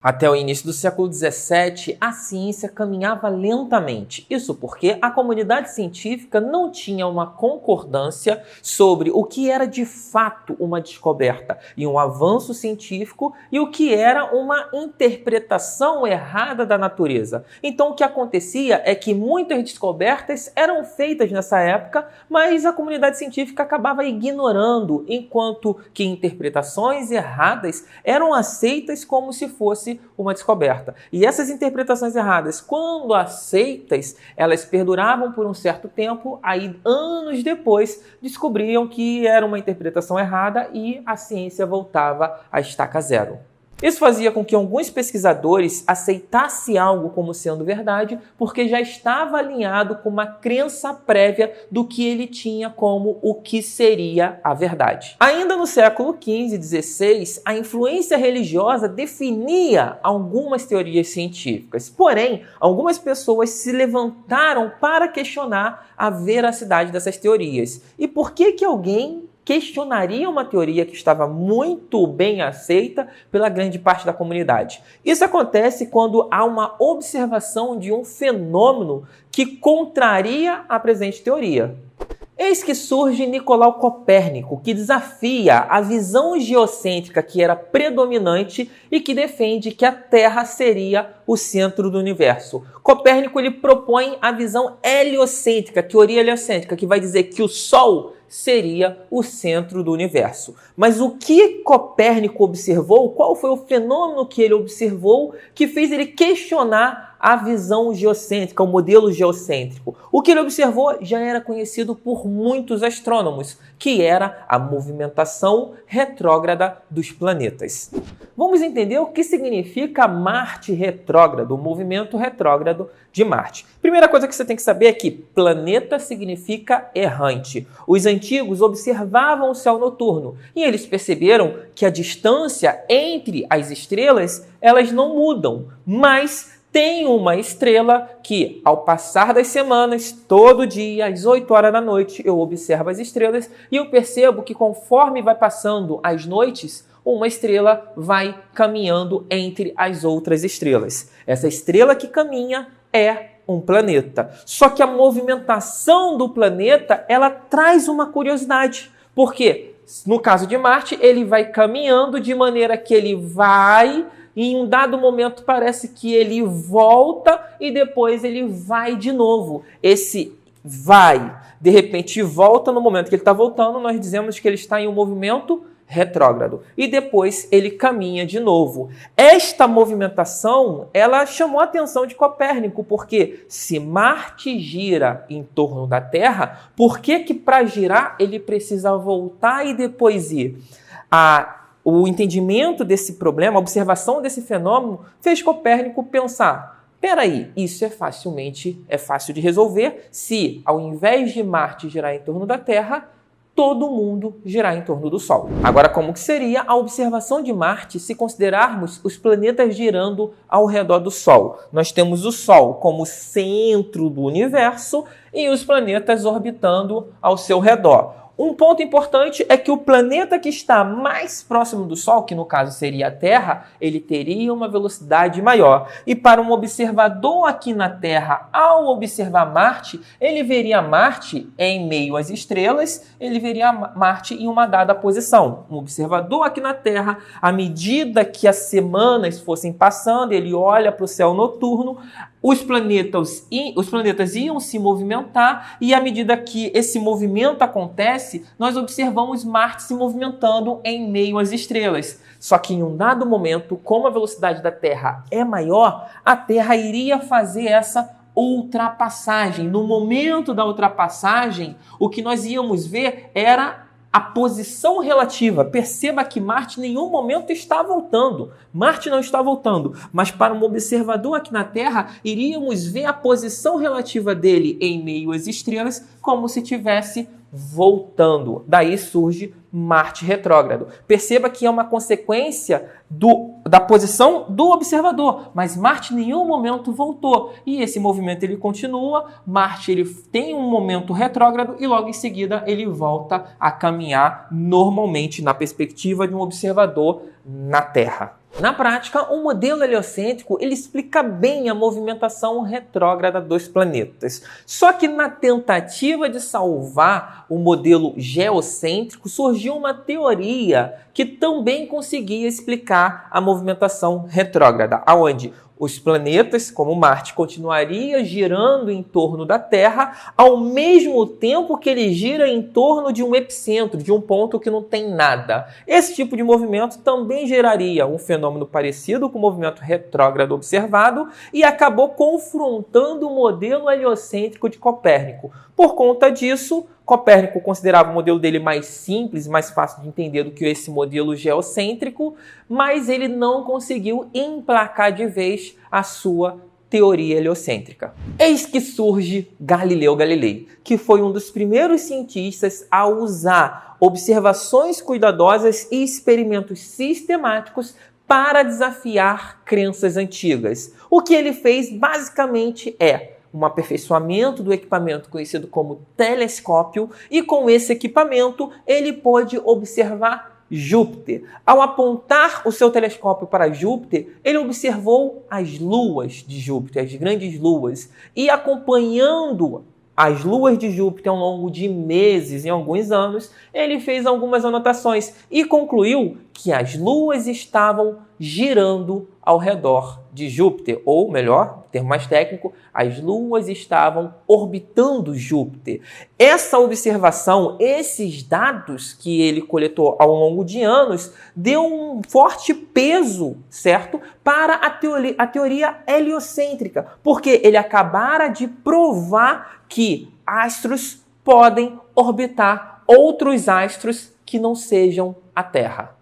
Até o início do século XVII, a ciência caminhava lentamente. Isso porque a comunidade científica não tinha uma concordância sobre o que era de fato uma descoberta e um avanço científico e o que era uma interpretação errada da natureza. Então, o que acontecia é que muitas descobertas eram feitas nessa época, mas a comunidade científica acabava ignorando, enquanto que interpretações erradas eram aceitas como se fosse uma descoberta. E essas interpretações erradas, quando aceitas, elas perduravam por um certo tempo, aí anos depois descobriam que era uma interpretação errada e a ciência voltava à estaca zero. Isso fazia com que alguns pesquisadores aceitassem algo como sendo verdade, porque já estava alinhado com uma crença prévia do que ele tinha como o que seria a verdade. Ainda no século XV e XVI, a influência religiosa definia algumas teorias científicas. Porém, algumas pessoas se levantaram para questionar a veracidade dessas teorias. E por que alguém questionaria uma teoria que estava muito bem aceita pela grande parte da comunidade? Isso acontece quando há uma observação de um fenômeno que contraria a presente teoria. Eis que surge Nicolau Copérnico, que desafia a visão geocêntrica que era predominante e que defende que a Terra seria o centro do universo. Copérnico ele propõe a visão heliocêntrica, teoria heliocêntrica, que vai dizer que o Sol seria o centro do universo. Mas o que Copérnico observou? Qual foi o fenômeno que ele observou que fez ele questionar a visão geocêntrica, o modelo geocêntrico? O que ele observou já era conhecido por muitos astrônomos, que era a movimentação retrógrada dos planetas. Vamos entender o que significa Marte retrógrado, o movimento retrógrado de Marte. Primeira coisa que você tem que saber é que planeta significa errante. Os antigos observavam o céu noturno e eles perceberam que a distância entre as estrelas, elas não mudam, mas tem uma estrela que, ao passar das semanas, todo dia, às 8 horas da noite, eu observo as estrelas e eu percebo que conforme vai passando as noites, uma estrela vai caminhando entre as outras estrelas. Essa estrela que caminha é um planeta. Só que a movimentação do planeta, ela traz uma curiosidade. Por quê? No caso de Marte, ele vai caminhando de maneira que ele vai, e em um dado momento parece que ele volta e depois ele vai de novo. Esse vai, de repente volta, no momento que ele está voltando, nós dizemos que ele está em um movimento retrógrado. E depois ele caminha de novo. Esta movimentação, ela chamou a atenção de Copérnico, porque se Marte gira em torno da Terra, por que para girar ele precisa voltar e depois ir? O entendimento desse problema, a observação desse fenômeno, fez Copérnico pensar: peraí, isso é fácil de resolver se, ao invés de Marte girar em torno da Terra, todo mundo girar em torno do Sol. Agora, como que seria a observação de Marte se considerarmos os planetas girando ao redor do Sol? Nós temos o Sol como centro do universo e os planetas orbitando ao seu redor. Um ponto importante é que o planeta que está mais próximo do Sol, que no caso seria a Terra, ele teria uma velocidade maior. E para um observador aqui na Terra, ao observar Marte, ele veria Marte em meio às estrelas, ele veria Marte em uma dada posição. Um observador aqui na Terra, à medida que as semanas fossem passando, ele olha para o céu noturno, os planetas iam se movimentar e à medida que esse movimento acontece, nós observamos Marte se movimentando em meio às estrelas. Só que em um dado momento, como a velocidade da Terra é maior, a Terra iria fazer essa ultrapassagem. No momento da ultrapassagem, o que nós íamos ver era a posição relativa. Perceba que Marte em nenhum momento está voltando. Marte não está voltando, mas para um observador aqui na Terra, iríamos ver a posição relativa dele em meio às estrelas como se tivesse voltando. Daí surge Marte retrógrado. Perceba que é uma consequência da posição do observador, mas Marte em nenhum momento voltou. E esse movimento ele continua, Marte ele tem um momento retrógrado e logo em seguida ele volta a caminhar normalmente na perspectiva de um observador na Terra. Na prática, o modelo heliocêntrico ele explica bem a movimentação retrógrada dos planetas. Só que na tentativa de salvar o modelo geocêntrico, surgiu uma teoria que também conseguia explicar a movimentação retrógrada, aonde os planetas, como Marte, continuaria girando em torno da Terra, ao mesmo tempo que ele gira em torno de um epicentro, de um ponto que não tem nada. Esse tipo de movimento também geraria um fenômeno parecido com o movimento retrógrado observado e acabou confrontando o modelo heliocêntrico de Copérnico. Por conta disso, Copérnico considerava o modelo dele mais simples, mais fácil de entender do que esse modelo geocêntrico, mas ele não conseguiu emplacar de vez a sua teoria heliocêntrica. Eis que surge Galileu Galilei, que foi um dos primeiros cientistas a usar observações cuidadosas e experimentos sistemáticos para desafiar crenças antigas. O que ele fez basicamente é um aperfeiçoamento do equipamento conhecido como telescópio, e com esse equipamento ele pôde observar Júpiter. Ao apontar o seu telescópio para Júpiter, ele observou as luas de Júpiter, as grandes luas, e acompanhando as luas de Júpiter ao longo de meses, em alguns anos, ele fez algumas anotações e concluiu que as luas estavam girando ao redor de Júpiter, ou melhor, termo mais técnico, as luas estavam orbitando Júpiter. Essa observação, esses dados que ele coletou ao longo de anos, deu um forte peso, certo, para a teoria heliocêntrica, porque ele acabara de provar que astros podem orbitar outros astros que não sejam a Terra.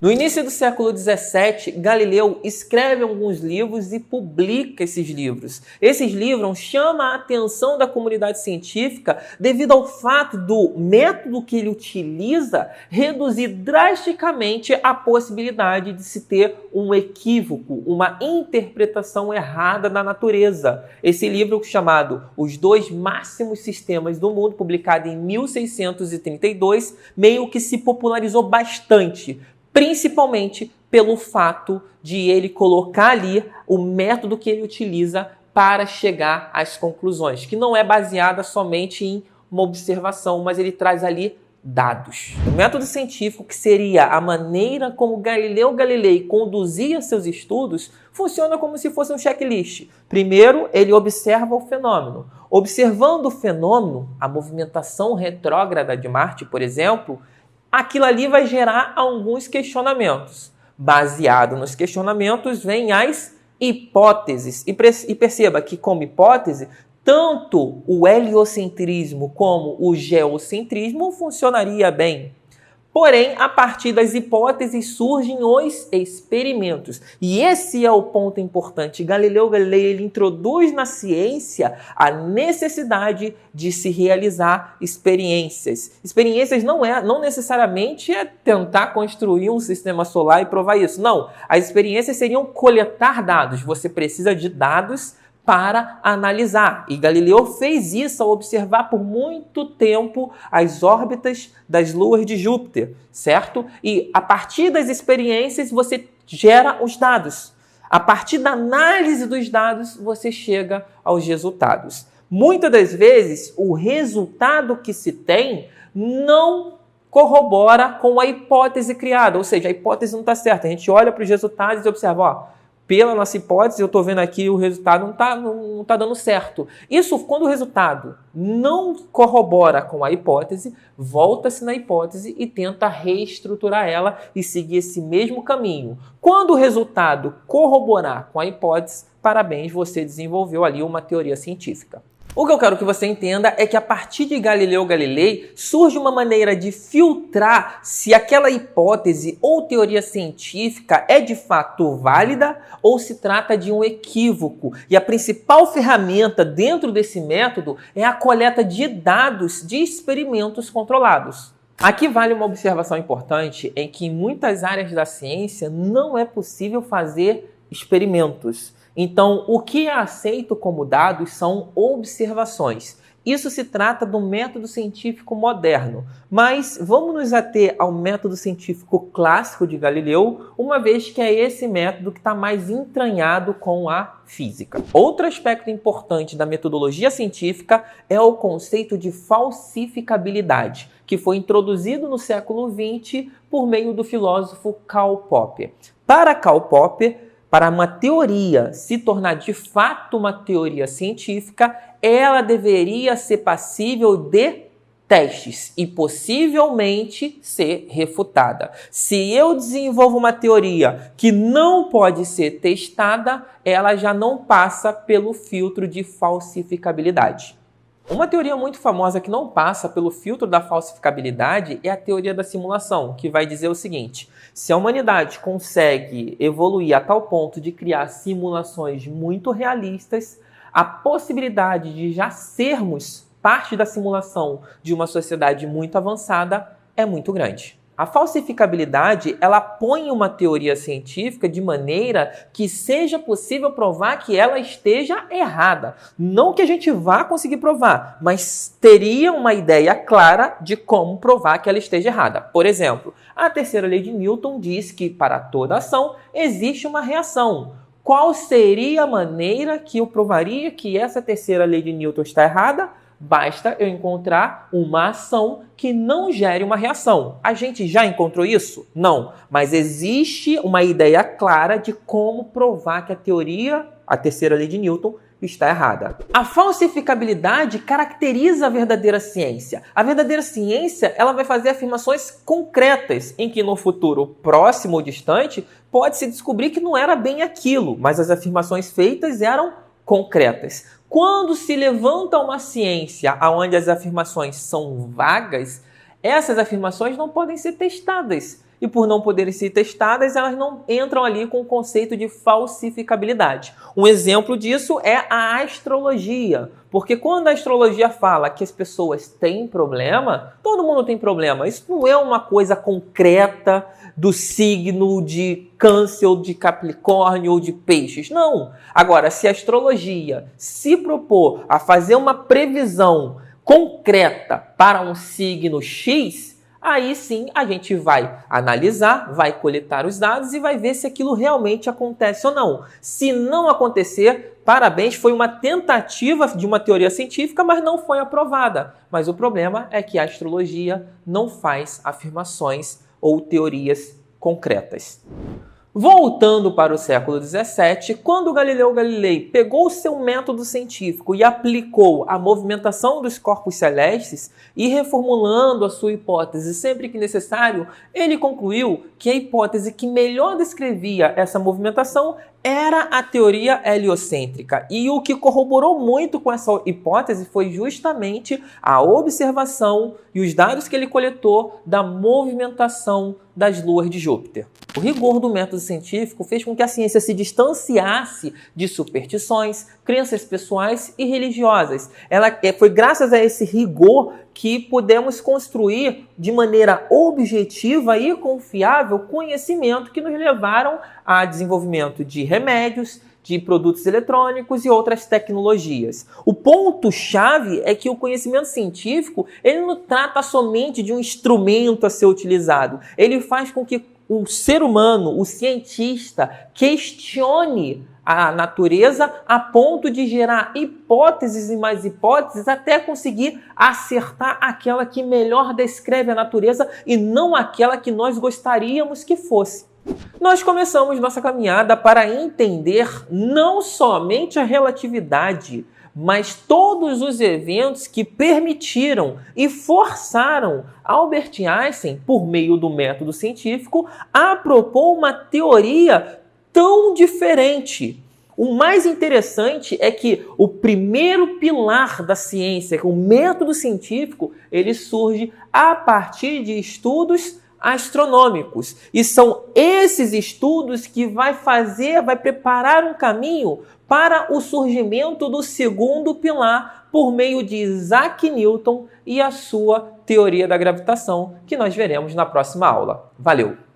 No início do século XVII, Galileu escreve alguns livros e publica esses livros. Esses livros chamam a atenção da comunidade científica devido ao fato do método que ele utiliza reduzir drasticamente a possibilidade de se ter um equívoco, uma interpretação errada da natureza. Esse livro, chamado Os Dois Máximos Sistemas do Mundo, publicado em 1632, meio que se popularizou bastante, principalmente pelo fato de ele colocar ali o método que ele utiliza para chegar às conclusões, que não é baseada somente em uma observação, mas ele traz ali dados. O método científico, que seria a maneira como Galileu Galilei conduzia seus estudos, funciona como se fosse um checklist. Primeiro, ele observa o fenômeno. Observando o fenômeno, a movimentação retrógrada de Marte, por exemplo, aquilo ali vai gerar alguns questionamentos. Baseado nos questionamentos, vêm as hipóteses. E perceba que, como hipótese, tanto o heliocentrismo como o geocentrismo funcionaria bem. Porém, a partir das hipóteses surgem os experimentos. E esse é o ponto importante. Galileu Galilei ele introduz na ciência a necessidade de se realizar experiências. Experiências não necessariamente é tentar construir um sistema solar e provar isso. Não, as experiências seriam coletar dados. Você precisa de dados para analisar. E Galileu fez isso ao observar por muito tempo as órbitas das luas de Júpiter, certo? E a partir das experiências você gera os dados. A partir da análise dos dados você chega aos resultados. Muitas das vezes o resultado que se tem não corrobora com a hipótese criada, ou seja, a hipótese não está certa. A gente olha para os resultados e observa, ó, pela nossa hipótese, eu estou vendo aqui o resultado não tá dando certo. Isso, quando o resultado não corrobora com a hipótese, volta-se na hipótese e tenta reestruturar ela e seguir esse mesmo caminho. Quando o resultado corroborar com a hipótese, parabéns, você desenvolveu ali uma teoria científica. O que eu quero que você entenda é que a partir de Galileu Galilei surge uma maneira de filtrar se aquela hipótese ou teoria científica é de fato válida ou se trata de um equívoco. E a principal ferramenta dentro desse método é a coleta de dados de experimentos controlados. Aqui vale uma observação importante em que em muitas áreas da ciência não é possível fazer experimentos. Então, o que é aceito como dados são observações. Isso se trata do método científico moderno, mas vamos nos ater ao método científico clássico de Galileu, uma vez que é esse método que está mais entranhado com a física. Outro aspecto importante da metodologia científica é o conceito de falsificabilidade, que foi introduzido no século XX por meio do filósofo Karl Popper. Para Karl Popper, para uma teoria se tornar de fato uma teoria científica, ela deveria ser passível de testes e possivelmente ser refutada. Se eu desenvolvo uma teoria que não pode ser testada, ela já não passa pelo filtro de falsificabilidade. Uma teoria muito famosa que não passa pelo filtro da falsificabilidade é a teoria da simulação, que vai dizer o seguinte: se a humanidade consegue evoluir a tal ponto de criar simulações muito realistas, a possibilidade de já sermos parte da simulação de uma sociedade muito avançada é muito grande. A falsificabilidade, ela põe uma teoria científica de maneira que seja possível provar que ela esteja errada. Não que a gente vá conseguir provar, mas teria uma ideia clara de como provar que ela esteja errada. Por exemplo, a terceira lei de Newton diz que para toda ação existe uma reação. Qual seria a maneira que eu provaria que essa terceira lei de Newton está errada? Basta eu encontrar uma ação que não gere uma reação. A gente já encontrou isso? Não. Mas existe uma ideia clara de como provar que a teoria, a terceira lei de Newton, está errada. A falsificabilidade caracteriza a verdadeira ciência. A verdadeira ciência, ela vai fazer afirmações concretas, em que no futuro próximo ou distante, pode-se descobrir que não era bem aquilo, mas as afirmações feitas eram concretas. Quando se levanta uma ciência onde as afirmações são vagas, essas afirmações não podem ser testadas. E por não poderem ser testadas, elas não entram ali com o conceito de falsificabilidade. Um exemplo disso é a astrologia. Porque quando a astrologia fala que as pessoas têm problema, todo mundo tem problema. Isso não é uma coisa concreta do signo de Câncer, ou de Capricórnio, ou de Peixes. Não. Agora, se a astrologia se propor a fazer uma previsão concreta para um signo X, aí sim a gente vai analisar, vai coletar os dados e vai ver se aquilo realmente acontece ou não. Se não acontecer, parabéns, foi uma tentativa de uma teoria científica, mas não foi aprovada. Mas o problema é que a astrologia não faz afirmações ou teorias concretas. Voltando para o século XVII, quando Galileu Galilei pegou o seu método científico e aplicou a movimentação dos corpos celestes e reformulando a sua hipótese sempre que necessário, ele concluiu que a hipótese que melhor descrevia essa movimentação era a teoria heliocêntrica. E o que corroborou muito com essa hipótese foi justamente a observação e os dados que ele coletou da movimentação das luas de Júpiter. O rigor do método científico fez com que a ciência se distanciasse de superstições, crenças pessoais e religiosas. Foi graças a esse rigor que pudemos construir de maneira objetiva e confiável conhecimento que nos levaram a desenvolvimento de remédios, de produtos eletrônicos e outras tecnologias. O ponto-chave é que o conhecimento científico ele não trata somente de um instrumento a ser utilizado. Ele faz com que o ser humano, o cientista, questione a natureza a ponto de gerar hipóteses e mais hipóteses até conseguir acertar aquela que melhor descreve a natureza e não aquela que nós gostaríamos que fosse. Nós começamos nossa caminhada para entender não somente a relatividade, mas todos os eventos que permitiram e forçaram Albert Einstein, por meio do método científico, a propor uma teoria tão diferente. O mais interessante é que o primeiro pilar da ciência, o método científico, ele surge a partir de estudos astronômicos. E são esses estudos que vai preparar um caminho para o surgimento do segundo pilar por meio de Isaac Newton e a sua teoria da gravitação, que nós veremos na próxima aula. Valeu!